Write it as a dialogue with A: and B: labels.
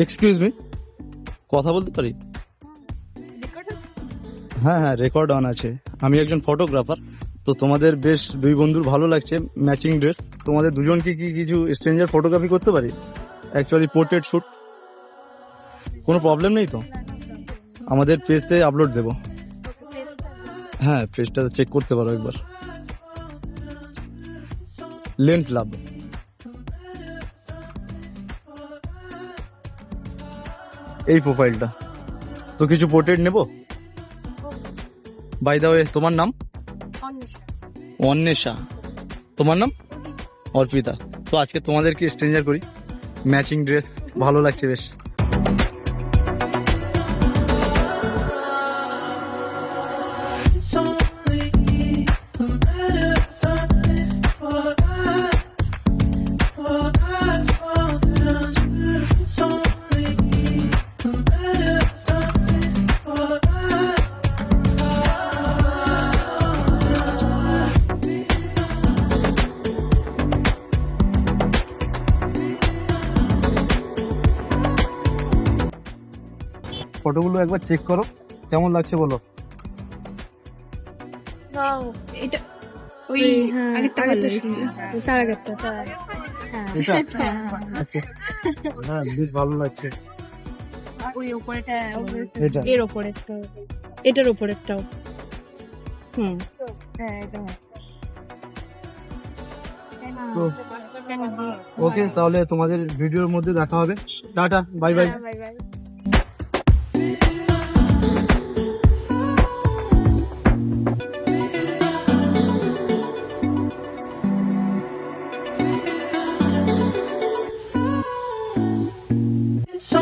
A: Excuse me, কথা বলতে পারি? হ্যাঁ হ্যাঁ, রেকর্ড অন আছে। আমি একজন ফটোগ্রাফার। তো তোমাদের বেশ দুই বন্ধুর ভালো লাগছে ম্যাচিং ড্রেস। তোমাদের দুজনকে কি কিছু স্ট্রেঞ্জার ফটোগ্রাফি করতে পারি? Actually portrait shoot. কোনো প্রবলেম নেই তো? আমাদের পেজতে আপলোড দেবো। হ্যাঁ, পেজটা চেক করতে পারো একবার। লেন্স লাভ। এই প্রোফাইলটা। তো কিছু পোর্ট্রেট নেব। বাই দা ওয়ে, তোমার নাম? অন্বেষা। তোমার নাম? অর্পিতা। তো আজকে তোমাদেরকে স্ট্রেঞ্জার করি। ম্যাচিং ড্রেস ভালো লাগছে বেশ। ফটোগুলো একবার চেক করো, কেমন লাগছে বলো।
B: এটা ওই আরেকটা ভালো লাগছে। তার আগেরটা
A: এটা আচ্ছা, হ্যাঁ বেশ ভালো লাগছে।
B: ওই উপরেটা
A: এটা
B: এর উপরেরটা এটার উপরেরটাও হ্যাঁ এটা
A: তো ওকে, তাহলে তোমাদের ভিডিওর মধ্যে দেখা হবে। Tata, bye bye.
B: Bye bye.
C: So